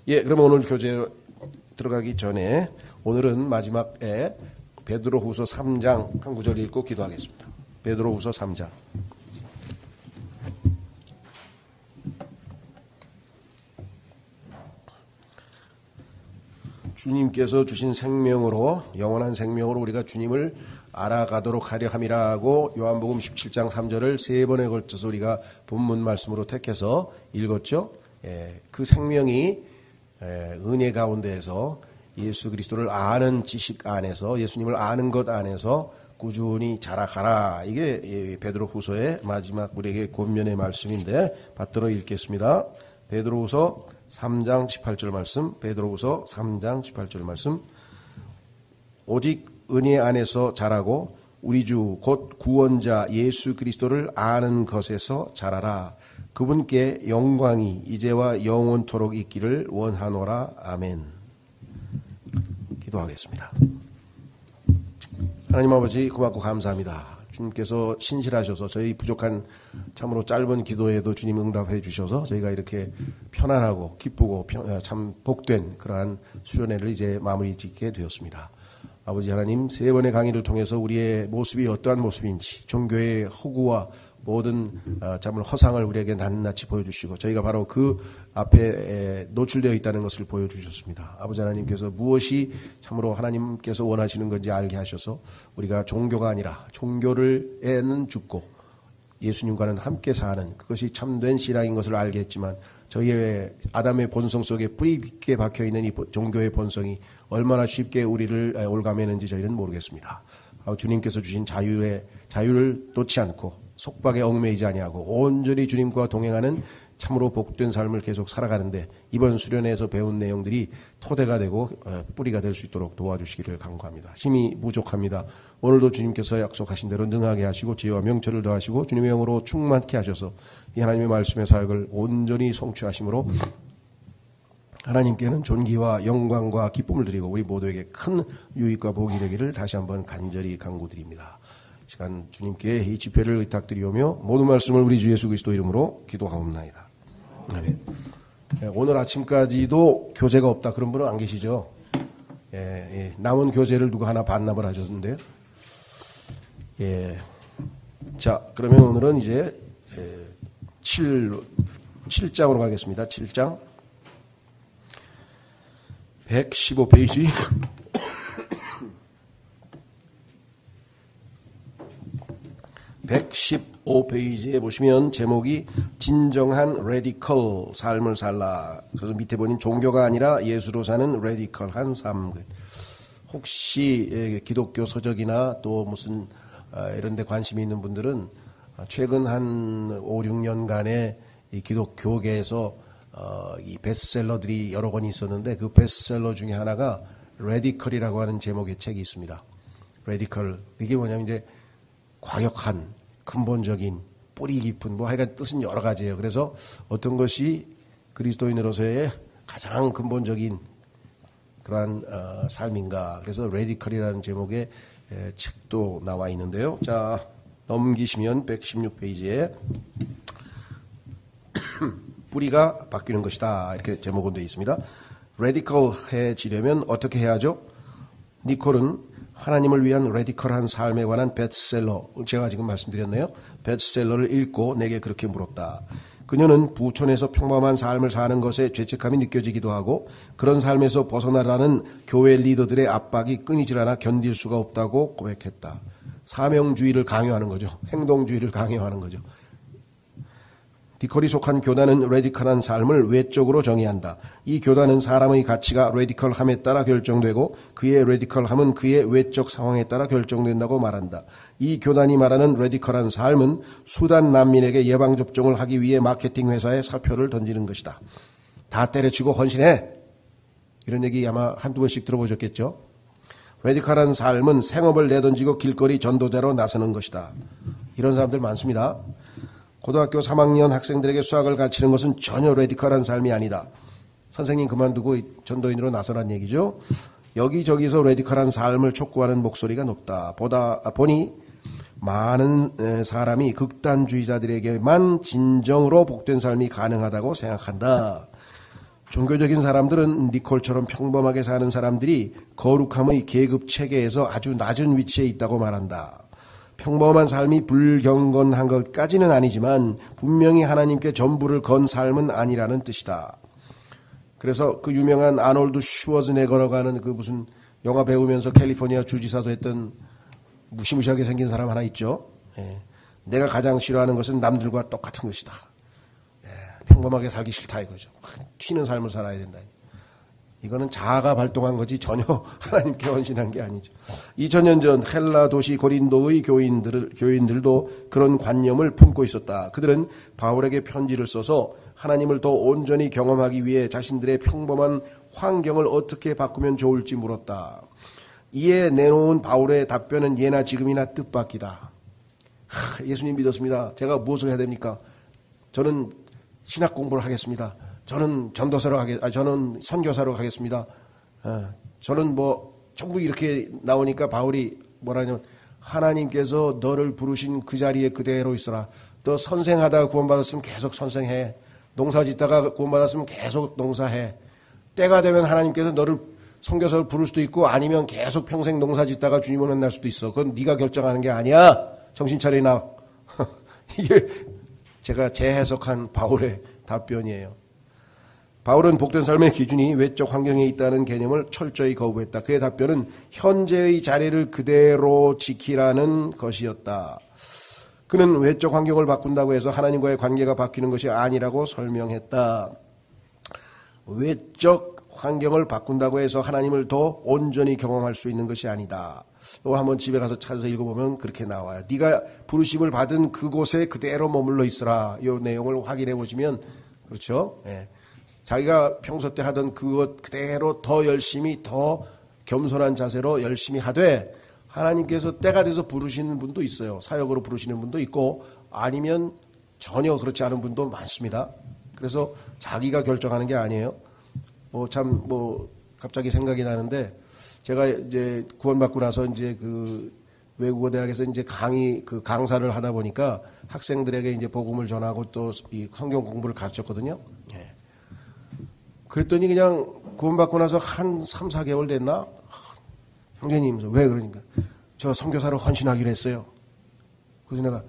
그러면 오늘 교재 들어가기 전에 오늘은 마지막에 베드로후서 3장 한 구절 읽고 기도하겠습니다. 베드로후서 3장. 주님께서 주신 생명으로, 영원한 생명으로 우리가 주님을 알아가도록 하려 함이라고 요한복음 17장 3절을 세 번에 걸쳐서 우리가 본문 말씀으로 택해서 읽었죠. 그 생명이 은혜 가운데에서 예수 그리스도를 아는 지식 안에서, 예수님을 아는 것 안에서 꾸준히 자라가라. 이게 베드로후서의 마지막 우리에게 권면의 말씀인데 받들어 읽겠습니다. 베드로후서 3장 18절 말씀, 베드로후서 3장 18절 말씀. 오직 은혜 안에서 자라고 우리 주 곧 구원자 예수 그리스도를 아는 것에서 자라라. 그분께 영광이 이제와 영원토록 있기를 원하노라. 아멘. 기도하겠습니다. 하나님 아버지 고맙고 감사합니다. 주님께서 신실하셔서 저희 부족한 참으로 짧은 기도에도 주님 응답해 주셔서 저희가 이렇게 편안하고 기쁘고 참 복된 그러한 수련회를 이제 마무리 짓게 되었습니다. 아버지 하나님, 세 번의 강의를 통해서 우리의 모습이 어떠한 모습인지, 종교의 허구와 모든 참으로 허상을 우리에게 낱낱이 보여주시고 저희가 바로 그 앞에 노출되어 있다는 것을 보여주셨습니다. 아버지 하나님께서 무엇이 참으로 하나님께서 원하시는 건지 알게 하셔서 우리가 종교가 아니라 종교를에는 죽고 예수님과는 함께 사는 그것이 참된 신앙인 것을 알게 했지만 저희의 아담의 본성 속에 뿌리 깊게 박혀있는 이 종교의 본성이 얼마나 쉽게 우리를 올가매는지 저희는 모르겠습니다. 주님께서 주신 자유를 놓지 않고 속박에 얽매이지 아니하고 온전히 주님과 동행하는 참으로 복된 삶을 계속 살아가는데 이번 수련회에서 배운 내용들이 토대가 되고 뿌리가 될 수 있도록 도와주시기를 간구합니다. 힘이 부족합니다. 오늘도 주님께서 약속하신 대로 능하게 하시고 지혜와 명철을 더하시고 주님의 영으로 충만케 하셔서 이 하나님의 말씀의 사역을 온전히 성취하심으로 하나님께는 존귀와 영광과 기쁨을 드리고 우리 모두에게 큰 유익과 복이 되기를 다시 한번 간절히 간구드립니다. 시간 주님께 이 집회를 의탁드리오며 모든 말씀을 우리 주 예수 그리스도 이름으로 기도하옵나이다. 아멘. 오늘 아침까지도 교재가 없다 그런 분은 안 계시죠? 남은 교재를 누가 하나 반납을 하셨는데요. 자, 그러면 오늘은 이제 7장으로 가겠습니다. 7장 115페이지 115페이지에 보시면 제목이 진정한 레디컬 삶을 살라. 그래서 밑에 보니 종교가 아니라 예수로 사는 레디컬한 삶. 혹시 기독교 서적이나 또 무슨 이런 데 관심이 있는 분들은 최근 한 5, 6년간의 이 기독교계에서 이 베스트셀러들이 여러 권 있었는데 그 베스트셀러 중에 하나가 레디컬이라고 하는 제목의 책이 있습니다. 레디컬. 이게 뭐냐면 이제 과격한, 근본적인, 뿌리 깊은, 하여간 뜻은 여러 가지예요. 그래서 어떤 것이 그리스도인으로서의 가장 근본적인 그러한 삶인가. 그래서 레디컬이라는 제목의 책도 나와 있는데요. 자, 넘기시면 116페이지에 뿌리가 바뀌는 것이다. 이렇게 제목은 되어 있습니다. 레디컬해지려면 어떻게 해야죠? 니콜은 하나님을 위한 레디컬한 삶에 관한 베스트셀러, 제가 지금 말씀드렸네요. 베스트셀러를 읽고 내게 그렇게 물었다. 그녀는 부촌에서 평범한 삶을 사는 것에 죄책감이 느껴지기도 하고 그런 삶에서 벗어나라는 교회 리더들의 압박이 끊이질 않아 견딜 수가 없다고 고백했다. 사명주의를 강요하는 거죠. 행동주의를 강요하는 거죠. 디컬이 속한 교단은 레디컬한 삶을 외적으로 정의한다. 이 교단은 사람의 가치가 레디컬함에 따라 결정되고 그의 레디컬함은 그의 외적 상황에 따라 결정된다고 말한다. 이 교단이 말하는 레디컬한 삶은 수단 난민에게 예방접종을 하기 위해 마케팅 회사에 사표를 던지는 것이다. 다 때려치고 헌신해. 이런 얘기 아마 한두 번씩 들어보셨겠죠. 레디컬한 삶은 생업을 내던지고 길거리 전도자로 나서는 것이다. 이런 사람들 많습니다. 고등학교 3학년 학생들에게 수학을 가르치는 것은 전혀 레디컬한 삶이 아니다. 선생님 그만두고 전도인으로 나서란 얘기죠. 여기저기서 레디컬한 삶을 촉구하는 목소리가 높다. 보니 많은 사람이 극단주의자들에게만 진정으로 복된 삶이 가능하다고 생각한다. 종교적인 사람들은 니콜처럼 평범하게 사는 사람들이 거룩함의 계급 체계에서 아주 낮은 위치에 있다고 말한다. 평범한 삶이 불경건한 것까지는 아니지만 분명히 하나님께 전부를 건 삶은 아니라는 뜻이다. 그래서 그 유명한 아놀드 슈워즈네거라고 하는 그 무슨 영화 배우면서 캘리포니아 주지사도 했던 무시무시하게 생긴 사람 하나 있죠. 예. 내가 가장 싫어하는 것은 남들과 똑같은 것이다. 예. 평범하게 살기 싫다 이거죠. 튀는 삶을 살아야 된다. 이거는 자아가 발동한 거지 전혀 하나님께 헌신한 게 아니죠. 2000년 전 헬라 도시 고린도의 교인들도 그런 관념을 품고 있었다. 그들은 바울에게 편지를 써서 하나님을 더 온전히 경험하기 위해 자신들의 평범한 환경을 어떻게 바꾸면 좋을지 물었다. 이에 내놓은 바울의 답변은 예나 지금이나 뜻밖이다. 예수님 믿었습니다. 제가 무엇을 해야 됩니까? 저는 신학 공부를 하겠습니다. 저는 저는 선교사로 가겠습니다. 저는 전부 이렇게 나오니까 바울이 뭐라냐면 하나님께서 너를 부르신 그 자리에 그대로 있어라. 너 선생하다가 구원받았으면 계속 선생해. 농사 짓다가 구원받았으면 계속 농사해. 때가 되면 하나님께서 너를 선교사를 부를 수도 있고 아니면 계속 평생 농사 짓다가 주님을 만날 수도 있어. 그건 네가 결정하는 게 아니야. 정신 차리나. 이게 제가 재해석한 바울의 답변이에요. 바울은 복된 삶의 기준이 외적 환경에 있다는 개념을 철저히 거부했다. 그의 답변은 현재의 자리를 그대로 지키라는 것이었다. 그는 외적 환경을 바꾼다고 해서 하나님과의 관계가 바뀌는 것이 아니라고 설명했다. 외적 환경을 바꾼다고 해서 하나님을 더 온전히 경험할 수 있는 것이 아니다. 이거 한번 집에 가서 찾아서 읽어보면 그렇게 나와요. 네가 부르심을 받은 그곳에 그대로 머물러 있으라. 이 내용을 확인해 보시면 그렇죠. 예. 자기가 평소 때 하던 그것 그대로 더 열심히 더 겸손한 자세로 열심히 하되 하나님께서 때가 돼서 부르시는 분도 있어요. 사역으로 부르시는 분도 있고 아니면 전혀 그렇지 않은 분도 많습니다. 그래서 자기가 결정하는 게 아니에요. 갑자기 생각이 나는데 제가 이제 구원받고 나서 이제 그 외국어 대학에서 이제 강사를 하다 보니까 학생들에게 이제 복음을 전하고 또 이 성경 공부를 가르쳤거든요. 예. 그랬더니 그냥 구원받고 나서 한 3, 4개월 됐나? 형제님, 왜 그러니까? 저 선교사로 헌신하기로 했어요. 그래서 내가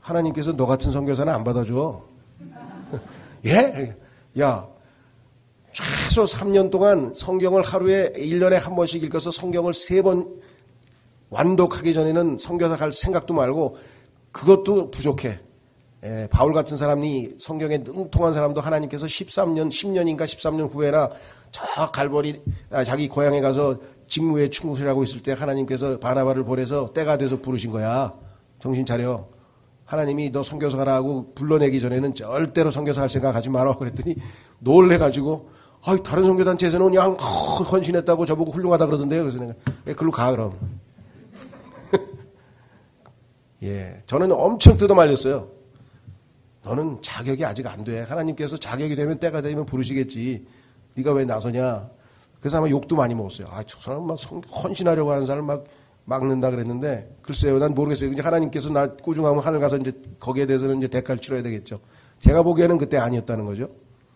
하나님께서 너 같은 선교사는 안 받아줘. 예? 야, 최소 3년 동안 성경을 하루에 1년에 한 번씩 읽어서 성경을 3번 완독하기 전에는 선교사 갈 생각도 말고 그것도 부족해. 예, 바울 같은 사람이 성경에 능통한 사람도 하나님께서 10년인가 13년 후에나 저 갈보리 자기 고향에 가서 직무에 충실하고 있을 때 하나님께서 바나바를 보내서 때가 돼서 부르신 거야. 정신 차려. 하나님이 너 선교사 가라 하고 불러내기 전에는 절대로 선교사 할 생각 하지 마라 그랬더니 놀래가지고 다른 선교단체에서는 그냥 헌신했다고 저보고 훌륭하다 그러던데요. 그래서 내가 글로 가 그럼. 예, 저는 엄청 뜯어말렸어요. 너는 자격이 아직 안 돼. 하나님께서 자격이 되면 때가 되면 부르시겠지. 네가 왜 나서냐. 그래서 아마 욕도 많이 먹었어요. 저 사람 막 헌신하려고 하는 사람 막 막는다 그랬는데 글쎄요. 난 모르겠어요. 이제 하나님께서 나 꾸중하면 하늘 가서 이제 거기에 대해서는 이제 대가를 치러야 되겠죠. 제가 보기에는 그때 아니었다는 거죠.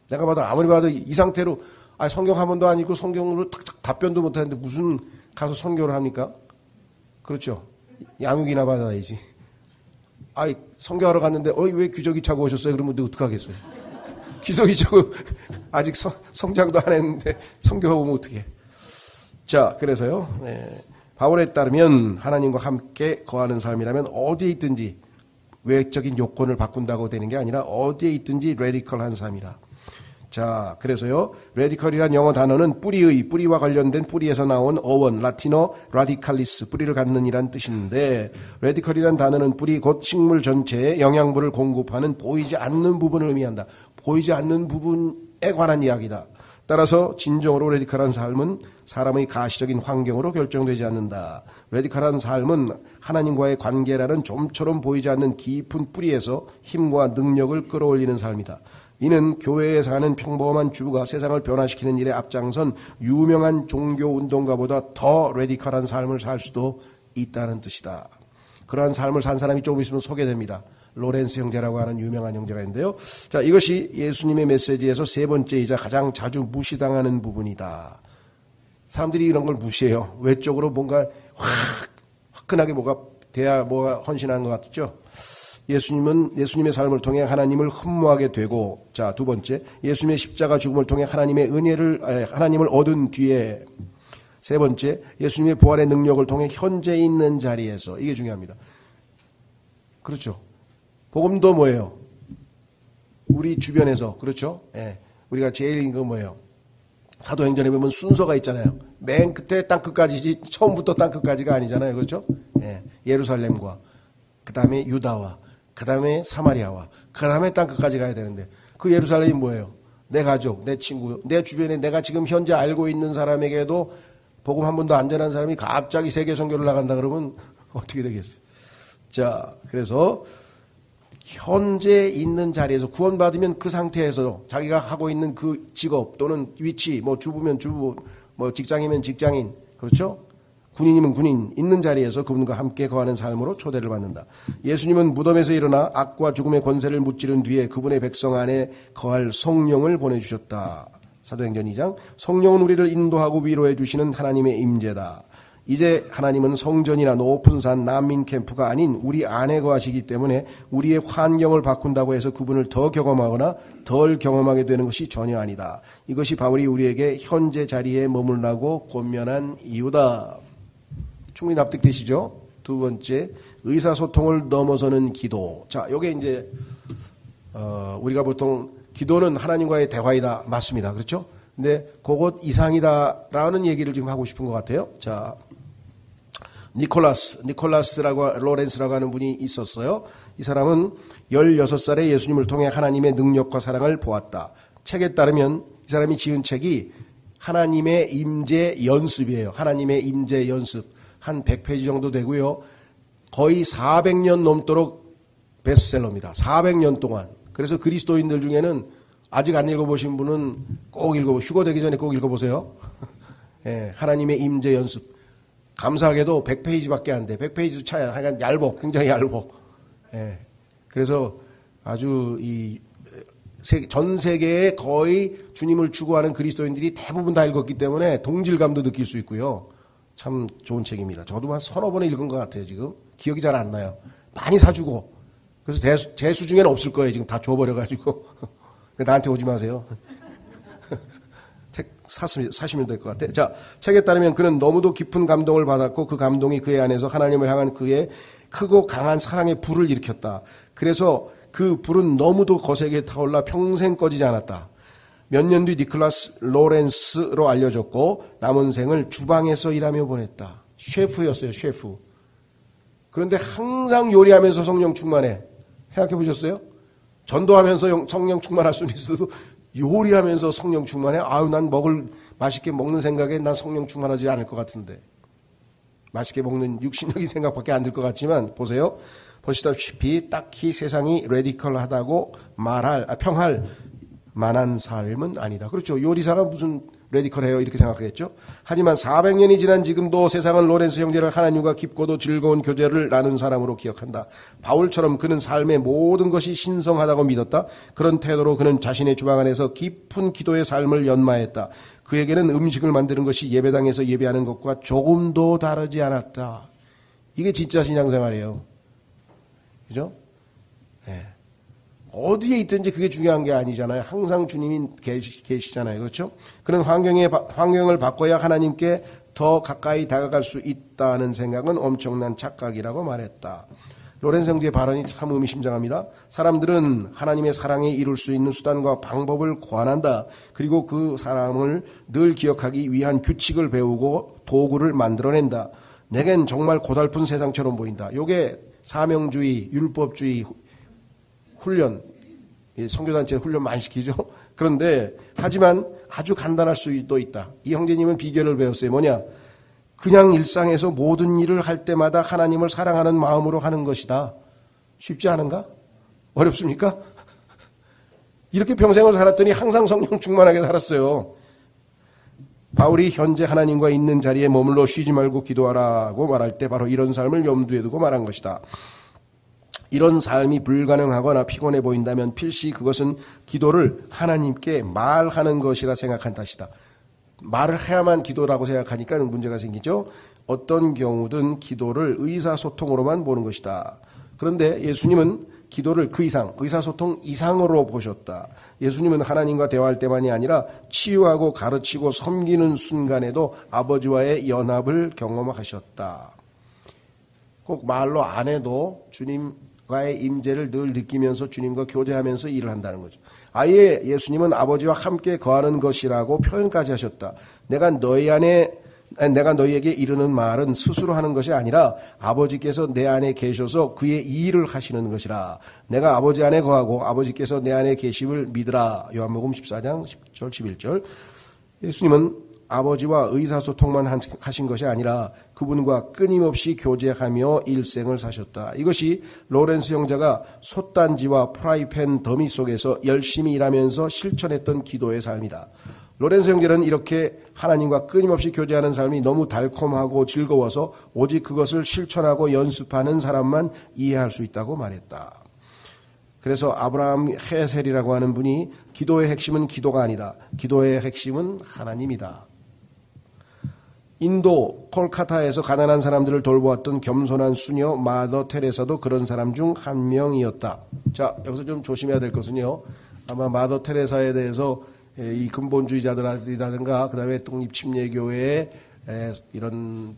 내가 봐도 아무리 봐도 이 상태로 성경 한 번도 안 읽고 성경으로 탁탁 답변도 못 하는데 무슨 가서 선교를 합니까? 그렇죠. 양육이나 받아야지. 선교하러 갔는데 왜 기저귀 차고 오셨어요? 그러면 어떡하겠어요? 기저귀 차고 아직 성장도 안 했는데 선교하고 오면 어떡해. 자, 그래서요. 네. 바울에 따르면 하나님과 함께 거하는 삶이라면 어디에 있든지 외적인 요건을 바꾼다고 되는 게 아니라 어디에 있든지 레디컬한 삶이다. 자, 그래서요. 레디컬이란 영어 단어는 뿌리와 관련된 뿌리에서 나온 어원, 라틴어 라디칼리스, 뿌리를 갖는 이란 뜻인데 레디컬이란 단어는 뿌리 곧 식물 전체에 영양분을 공급하는 보이지 않는 부분을 의미한다. 보이지 않는 부분에 관한 이야기다. 따라서 진정으로 레디컬한 삶은 사람의 가시적인 환경으로 결정되지 않는다. 레디컬한 삶은 하나님과의 관계라는 좀처럼 보이지 않는 깊은 뿌리에서 힘과 능력을 끌어올리는 삶이다. 이는 교회에 사는 평범한 주부가 세상을 변화시키는 일에 앞장선 유명한 종교운동가보다 더 레디컬한 삶을 살 수도 있다는 뜻이다. 그러한 삶을 산 사람이 조금 있으면 소개됩니다. 로렌스 형제라고 하는 유명한 형제가 있는데요. 자, 이것이 예수님의 메시지에서 세 번째이자 가장 자주 무시당하는 부분이다. 사람들이 이런 걸 무시해요. 외적으로 뭔가 화끈하게 뭐가 헌신한 것 같죠. 예수님의 삶을 통해 하나님을 흠모하게 되고, 자, 두 번째, 예수님의 십자가 죽음을 통해 하나님을 얻은 뒤에, 세 번째, 예수님의 부활의 능력을 통해 현재 있는 자리에서, 이게 중요합니다. 그렇죠. 복음도 뭐예요? 우리 주변에서, 그렇죠? 예. 우리가 제일 이거 뭐예요? 사도행전에 보면 순서가 있잖아요. 맨 끝에 땅끝까지지 처음부터 땅끝까지가 아니잖아요. 그렇죠? 예. 예루살렘과 그 다음에 유다와 그 다음에 사마리아와 그 다음에 땅끝까지 가야 되는데 그 예루살렘이 뭐예요? 내 가족, 내 친구, 내 주변에 내가 지금 현재 알고 있는 사람에게도 복음 한 번도 안 전한 사람이 갑자기 세계 선교를 나간다 그러면 어떻게 되겠어요? 자, 그래서 현재 있는 자리에서 구원받으면 그 상태에서 자기가 하고 있는 그 직업 또는 위치, 뭐 주부면 주부, 뭐 직장이면 직장인, 그렇죠? 군인이면 군인, 있는 자리에서 그분과 함께 거하는 삶으로 초대를 받는다. 예수님은 무덤에서 일어나 악과 죽음의 권세를 무찌른 뒤에 그분의 백성 안에 거할 성령을 보내주셨다. 사도행전 2장. 성령은 우리를 인도하고 위로해 주시는 하나님의 임재다. 이제 하나님은 성전이나 높은 산 난민 캠프가 아닌 우리 안에 거하시기 때문에 우리의 환경을 바꾼다고 해서 그분을 더 경험하거나 덜 경험하게 되는 것이 전혀 아니다. 이것이 바울이 우리에게 현재 자리에 머물라고 권면한 이유다. 충분히 납득되시죠? 두 번째, 의사소통을 넘어서는 기도. 자, 요게 이제 우리가 보통 기도는 하나님과의 대화이다. 맞습니다. 그렇죠? 근데 그것 이상이다라는 얘기를 지금 하고 싶은 것 같아요. 자, 로렌스라고 하는 분이 있었어요. 이 사람은 16살에 예수님을 통해 하나님의 능력과 사랑을 보았다. 책에 따르면 이 사람이 지은 책이 하나님의 임재 연습이에요. 하나님의 임재 연습. 한 100페이지 정도 되고요. 거의 400년 넘도록 베스트셀러입니다. 400년 동안. 그래서 그리스도인들 중에는 아직 안 읽어보신 분은 꼭 휴거 되기 전에 꼭 읽어보세요. 예, 하나님의 임재 연습. 감사하게도 100페이지밖에 안 돼. 100페이지 차야. 하여간 얇어. 굉장히 얇어. 예. 그래서 아주 전 세계에 거의 주님을 추구하는 그리스도인들이 대부분 다 읽었기 때문에 동질감도 느낄 수 있고요. 참 좋은 책입니다. 저도 한 서너 번에 읽은 것 같아요, 지금. 기억이 잘 안 나요. 많이 사주고. 그래서 재수 중에는 없을 거예요. 지금 다 줘버려가지고. 나한테 오지 마세요. 책 사시면 될 것 같아요. 자, 책에 따르면 그는 너무도 깊은 감동을 받았고 그 감동이 그의 안에서 하나님을 향한 그의 크고 강한 사랑의 불을 일으켰다. 그래서 그 불은 너무도 거세게 타올라 평생 꺼지지 않았다. 몇 년 뒤 니콜라스 로렌스로 알려졌고 남은 생을 주방에서 일하며 보냈다. 셰프였어요, 셰프. 그런데 항상 요리하면서 성령 충만해. 생각해 보셨어요? 전도하면서 성령 충만할 수는 있어도 요리하면서 성령 충만해? 아유, 난 맛있게 먹는 생각에 난 성령 충만하지 않을 것 같은데. 맛있게 먹는 육신적인 생각밖에 안 들 것 같지만, 보세요. 보시다시피 딱히 세상이 레디컬하다고 평할 만한 삶은 아니다. 그렇죠. 요리사가 무슨 레디컬해요 이렇게 생각하겠죠. 하지만 400년이 지난 지금도 세상은 로렌스 형제를 하나님과 깊고도 즐거운 교제를 나눈 사람으로 기억한다. 바울처럼 그는 삶의 모든 것이 신성하다고 믿었다. 그런 태도로 그는 자신의 주방 안에서 깊은 기도의 삶을 연마했다. 그에게는 음식을 만드는 것이 예배당에서 예배하는 것과 조금도 다르지 않았다. 이게 진짜 신앙생활이에요. 그죠? 네. 어디에 있든지 그게 중요한 게 아니잖아요. 항상 주님이 계시잖아요. 그렇죠? 그런 환경을 바꿔야 하나님께 더 가까이 다가갈 수 있다는 생각은 엄청난 착각이라고 말했다. 로렌스 형제의 발언이 참 의미심장합니다. 사람들은 하나님의 사랑에 이룰 수 있는 수단과 방법을 고안한다. 그리고 그 사랑을 늘 기억하기 위한 규칙을 배우고 도구를 만들어낸다. 내겐 정말 고달픈 세상처럼 보인다. 요게 사명주의, 율법주의 훈련, 선교단체 훈련 많이 시키죠. 그런데 하지만 아주 간단할 수도 있다. 이 형제님은 비결을 배웠어요. 뭐냐? 그냥 일상에서 모든 일을 할 때마다 하나님을 사랑하는 마음으로 하는 것이다. 쉽지 않은가? 어렵습니까? 이렇게 평생을 살았더니 항상 성령 충만하게 살았어요. 바울이 현재 하나님과 있는 자리에 머물러 쉬지 말고 기도하라고 말할 때 바로 이런 삶을 염두에 두고 말한 것이다. 이런 삶이 불가능하거나 피곤해 보인다면 필시 그것은 기도를 하나님께 말하는 것이라 생각한 탓이다. 말을 해야만 기도라고 생각하니까 문제가 생기죠. 어떤 경우든 기도를 의사소통으로만 보는 것이다. 그런데 예수님은 기도를 그 이상, 의사소통 이상으로 보셨다. 예수님은 하나님과 대화할 때만이 아니라 치유하고 가르치고 섬기는 순간에도 아버지와의 연합을 경험하셨다. 꼭 말로 안 해도 주님과의 임재를 늘 느끼면서 주님과 교제하면서 일을 한다는 거죠. 아예 예수님은 아버지와 함께 거하는 것이라고 표현까지 하셨다. 내가 너희에게 이르는 말은 스스로 하는 것이 아니라 아버지께서 내 안에 계셔서 그의 일을 하시는 것이라. 내가 아버지 안에 거하고 아버지께서 내 안에 계심을 믿으라. 요한복음 14장 10절 11절. 예수님은 아버지와 의사소통만 하신 것이 아니라 그분과 끊임없이 교제하며 일생을 사셨다. 이것이 로렌스 형제가 솥단지와 프라이팬 더미 속에서 열심히 일하면서 실천했던 기도의 삶이다. 로렌스 형제는 이렇게 하나님과 끊임없이 교제하는 삶이 너무 달콤하고 즐거워서 오직 그것을 실천하고 연습하는 사람만 이해할 수 있다고 말했다. 그래서 아브라함 헤셀이라고 하는 분이 기도의 핵심은 기도가 아니다. 기도의 핵심은 하나님이다. 인도 콜카타에서 가난한 사람들을 돌보았던 겸손한 수녀 마더 테레사도 그런 사람 중 한 명이었다. 자, 여기서 좀 조심해야 될 것은요. 아마 마더 테레사에 대해서 이 근본주의자들이라든가 그다음에 독립침례교회의 이런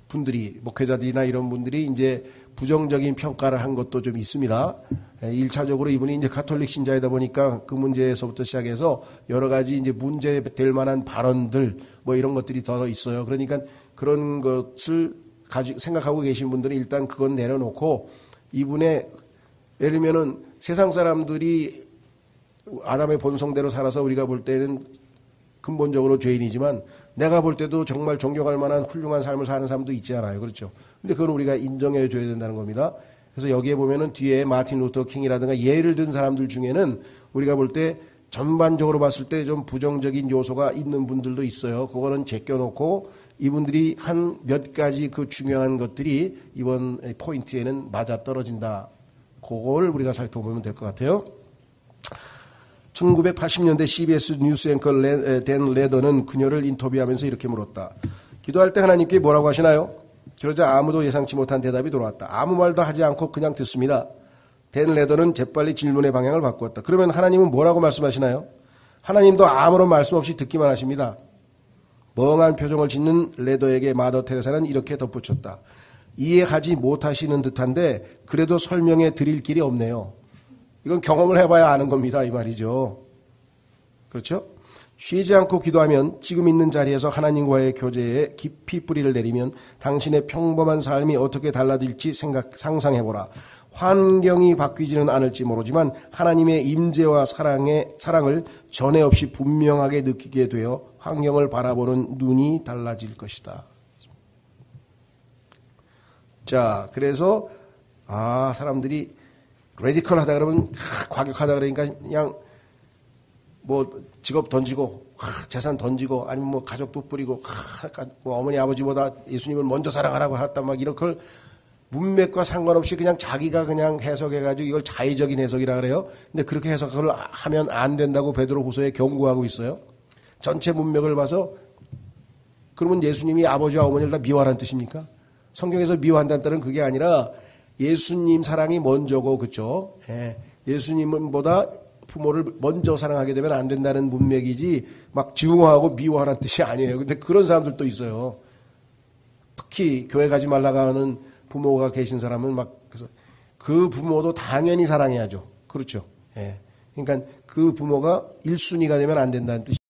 분들이 목회자들이나 이런 분들이 이제 부정적인 평가를 한 것도 좀 있습니다. 1차적으로 이분이 이제 가톨릭 신자이다 보니까 그 문제에서부터 시작해서 여러 가지 이제 문제될 만한 발언들 뭐 이런 것들이 더 있어요. 그러니까 그런 것을 생각하고 계신 분들은 일단 그건 내려놓고 이분의 예를 들면은 세상 사람들이 아담의 본성대로 살아서 우리가 볼 때는 근본적으로 죄인이지만 내가 볼 때도 정말 존경할 만한 훌륭한 삶을 사는 사람도 있지 않아요. 그렇죠? 근데 그건 우리가 인정해 줘야 된다는 겁니다. 그래서 여기에 보면은 뒤에 마틴 루터 킹이라든가 예를 든 사람들 중에는 우리가 볼 때 전반적으로 봤을 때 좀 부정적인 요소가 있는 분들도 있어요. 그거는 제껴놓고 이분들이 한 몇 가지 그 중요한 것들이 이번 포인트에는 맞아떨어진다. 그걸 우리가 살펴보면 될 것 같아요. 1980년대 CBS 뉴스 앵커 댄 레더는 그녀를 인터뷰하면서 이렇게 물었다. 기도할 때 하나님께 뭐라고 하시나요? 그러자 아무도 예상치 못한 대답이 돌아왔다. 아무 말도 하지 않고 그냥 듣습니다. 댄 레더는 재빨리 질문의 방향을 바꾸었다. 그러면 하나님은 뭐라고 말씀하시나요? 하나님도 아무런 말씀 없이 듣기만 하십니다. 멍한 표정을 짓는 레더에게 마더 테레사는 이렇게 덧붙였다. 이해하지 못하시는 듯한데 그래도 설명해 드릴 길이 없네요. 이건 경험을 해봐야 아는 겁니다. 이 말이죠. 그렇죠? 쉬지 않고 기도하면 지금 있는 자리에서 하나님과의 교제에 깊이 뿌리를 내리면 당신의 평범한 삶이 어떻게 달라질지 상상해보라. 환경이 바뀌지는 않을지 모르지만 하나님의 임재와 사랑을 전에 없이 분명하게 느끼게 되어 환경을 바라보는 눈이 달라질 것이다. 자, 그래서 사람들이 레디컬하다 그러면 과격하다 그러니까 그냥 뭐 직업 던지고 재산 던지고 아니면 뭐 가족도 뿌리고 뭐 어머니 아버지보다 예수님을 먼저 사랑하라고 했다 막 이런 걸 문맥과 상관없이 그냥 자기가 그냥 해석해가지고 이걸 자의적인 해석이라 그래요. 근데 그렇게 해석을 하면 안 된다고 베드로후서에 경고하고 있어요. 전체 문맥을 봐서 그러면 예수님이 아버지와 어머니를 다 미워하라는 뜻입니까? 성경에서 미워한다는 뜻은 그게 아니라 예수님 사랑이 먼저고 그렇죠? 예수님보다 부모를 먼저 사랑하게 되면 안 된다는 문맥이지 막 증오하고 미워하라는 뜻이 아니에요. 근데 그런 사람들도 있어요. 특히 교회 가지 말라고 하는 부모가 계신 사람은 막 그래서 그 부모도 당연히 사랑해야죠. 그렇죠? 그러니까 그 부모가 1순위가 되면 안 된다는 뜻이